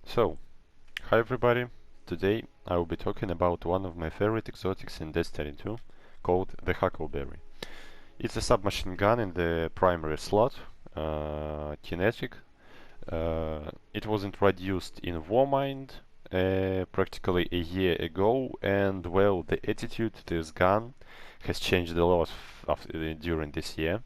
So, hi everybody. Today I will be talking about one of my favorite exotics in Destiny 2, called the Huckleberry. It's a submachine gun in the primary slot, kinetic. It was introduced in Warmind practically a year ago, and well, the attitude to this gun has changed a lot during this year.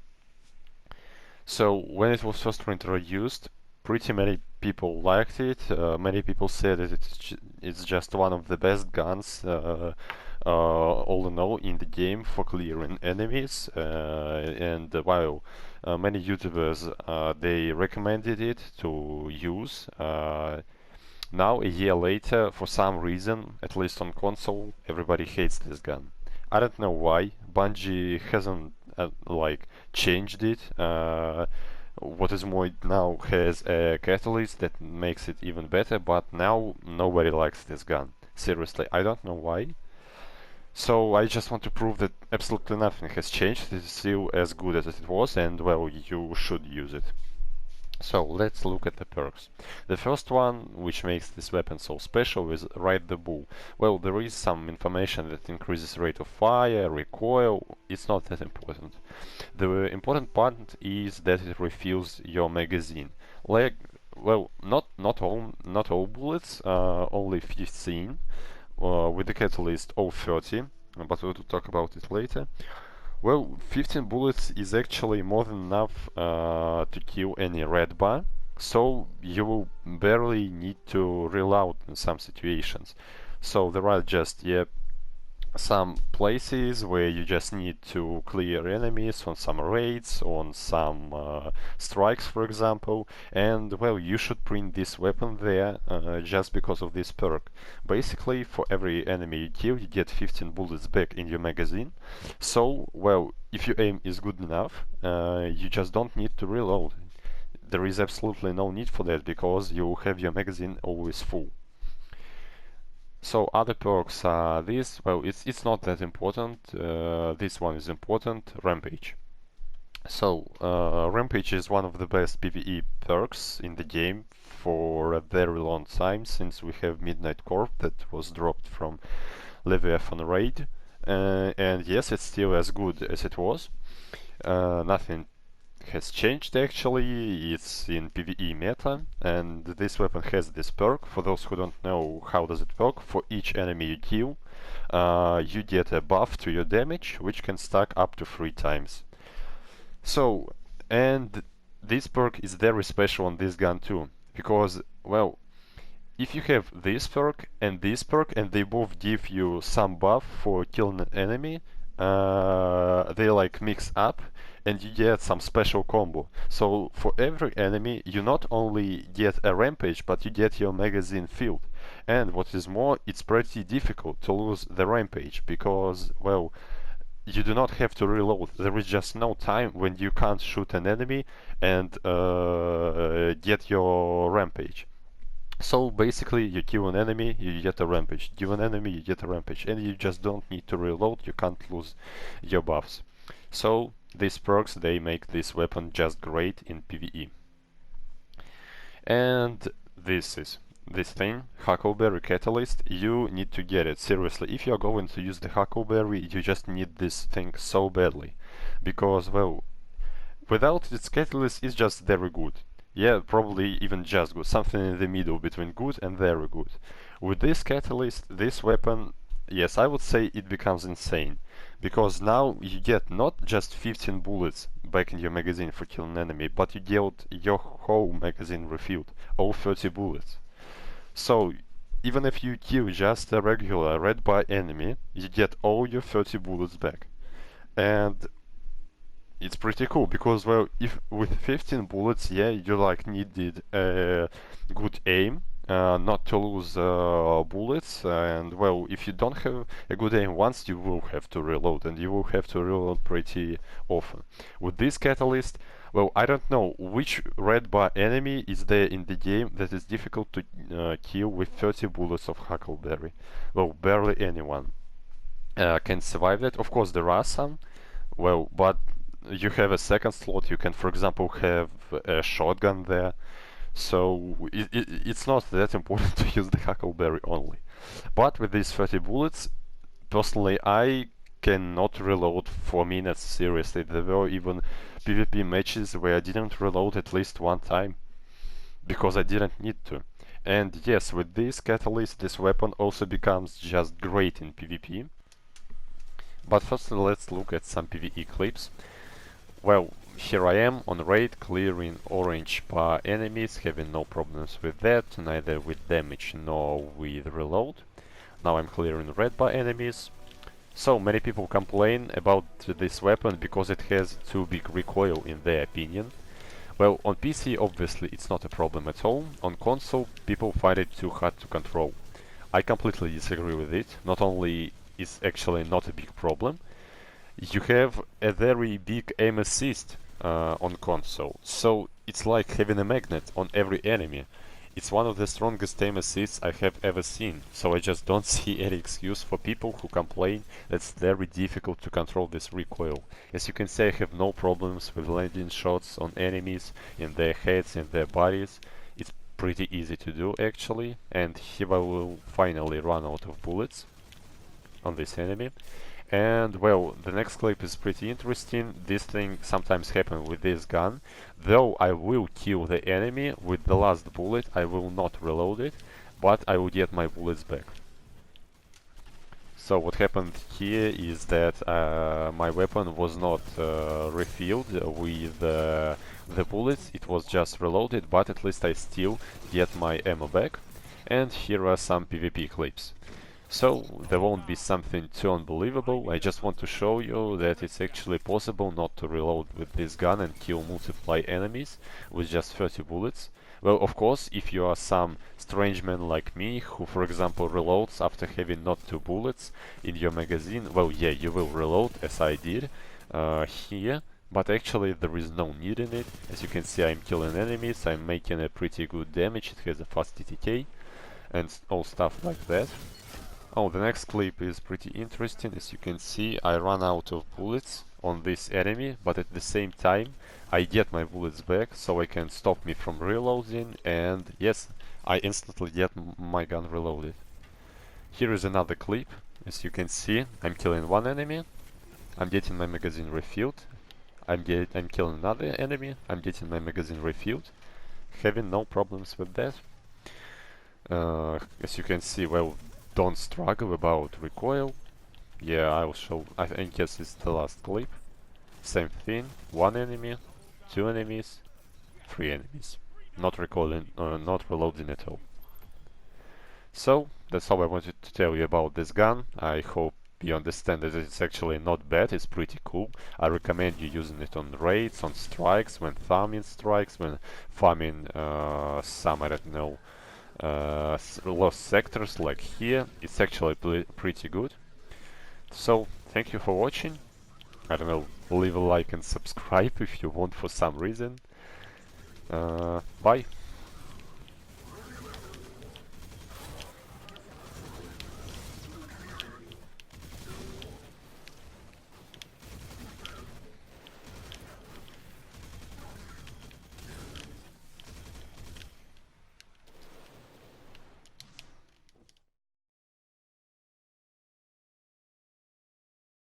So when it was first introduced, pretty many people liked it. Many people said that it's just one of the best guns, all in all, in the game for clearing enemies. And while many YouTubers they recommended it to use, now a year later, for some reason, at least on console, everybody hates this gun. I don't know why. Bungie hasn't like changed it. What is more, it now has a catalyst that makes it even better, but now nobody likes this gun. Seriously, I don't know why. So I just want to prove that absolutely nothing has changed. It is still as good as it was, and well, you should use it. So let's look at the perks. The first one, which makes this weapon so special, is Ride the Bull. Well, there is some information that increases rate of fire, recoil. It's not that important. The important part is that it refills your magazine. Like, well, not all bullets, only 15, with the catalyst of 30, but we'll talk about it later. Well, 15 bullets is actually more than enough to kill any red bar, so you will barely need to reload in some situations. So there are just, yeah, some places where you just need to clear enemies on some raids, on some strikes, for example, and well, you should print this weapon there just because of this perk. Basically, for every enemy you kill, you get 15 bullets back in your magazine. So, well, if your aim is good enough, you just don't need to reload. There is absolutely no need for that because you have your magazine always full. So other perks are this. Well, it's not that important. This one is important. Rampage. So Rampage is one of the best PvE perks in the game for a very long time, since we have Midnight Corp that was dropped from Leviathan raid, and yes, it's still as good as it was. Nothing has changed actually. It's in PvE meta, and this weapon has this perk. For those who don't know how does it work, for each enemy you kill, you get a buff to your damage, which can stack up to 3 times. So, and this perk is very special on this gun too, because, well, if you have this perk, and they both give you some buff for killing an enemy, they like mix up and you get some special combo. So for every enemy you not only get a rampage, but you get your magazine filled. And what is more, it's pretty difficult to lose the rampage because, well, you do not have to reload. There is just no time when you can't shoot an enemy and get your rampage. So basically, you kill an enemy, you get a rampage. Kill an enemy, you get a rampage, and you just don't need to reload. You can't lose your buffs. So these perks, they make this weapon just great in PvE. And this thing, Huckleberry Catalyst. You need to get it seriously. If you are going to use the Huckleberry, you just need this thing so badly, because, well, without its catalyst, it's just very good. Yeah, probably even just good, something in the middle between good and very good. With this catalyst, this weapon, yes, I would say it becomes insane, because now you get not just 15 bullets back in your magazine for killing an enemy, but you get your whole magazine refilled, all 30 bullets. So even if you kill just a regular red bar enemy, you get all your 30 bullets back. And it's pretty cool because, well, if with 15 bullets, yeah, you like needed a good aim, not to lose bullets, and well, if you don't have a good aim once, you will have to reload, and you will have to reload pretty often. With this catalyst, well, I don't know which red bar enemy is there in the game that is difficult to kill with 30 bullets of Huckleberry. Well, barely anyone can survive that. Of course, there are some, well, but you have a second slot. You can, for example, have a shotgun there. So it's not that important to use the Huckleberry only. But with these 30 bullets, personally, I cannot reload for minutes, seriously. There were even PvP matches where I didn't reload at least one time, because I didn't need to. And yes, with this catalyst, this weapon also becomes just great in PvP. But first let's look at some PvE clips. Well, here I am on raid, clearing orange bar enemies, having no problems with that, neither with damage nor with reload. Now I'm clearing red bar enemies. So many people complain about this weapon because it has too big recoil in their opinion. Well, on PC obviously it's not a problem at all. On console people find it too hard to control. I completely disagree with it. Not only is actually not a big problem, you have a very big aim assist on console. So it's like having a magnet on every enemy. It's one of the strongest aim assists I have ever seen, so I just don't see any excuse for people who complain that it's very difficult to control this recoil. As you can see, I have no problems with landing shots on enemies, in their heads, in their bodies. It's pretty easy to do actually, and here I will finally run out of bullets on this enemy. And well, the next clip is pretty interesting. This thing sometimes happens with this gun. Though I will kill the enemy with the last bullet, I will not reload it, but I will get my bullets back. So what happened here is that my weapon was not refilled with the bullets, it was just reloaded, but at least I still get my ammo back. And here are some PvP clips. So, there won't be something too unbelievable, I just want to show you that it's actually possible not to reload with this gun and kill multiply enemies with just 30 bullets. Well, of course, if you are some strange man like me, who for example reloads after having not 2 bullets in your magazine, well yeah, you will reload, as I did here, but actually there is no need in it. As you can see, I'm killing enemies, I'm making a pretty good damage, it has a fast TTK and all stuff like that. Oh, the next clip is pretty interesting. As you can see, I run out of bullets on this enemy, but at the same time I get my bullets back, so I can stop me from reloading, and yes, I instantly get my gun reloaded. Here is another clip. As you can see, I'm killing one enemy, I'm getting my magazine refilled, I'm killing another enemy, I'm getting my magazine refilled, having no problems with that. As you can see, well, don't struggle about recoil. Yeah, I will show. I guess it's the last clip. Same thing. One enemy, 2 enemies, 3 enemies. Not recoiling, not reloading at all. So that's all I wanted to tell you about this gun. I hope you understand that it's actually not bad. It's pretty cool. I recommend you using it on raids, on strikes, when farming strikes, when farming some, I don't know, lost sectors like here. It's actually pretty good. So thank you for watching. I don't know, leave a like and subscribe if you want for some reason. Bye.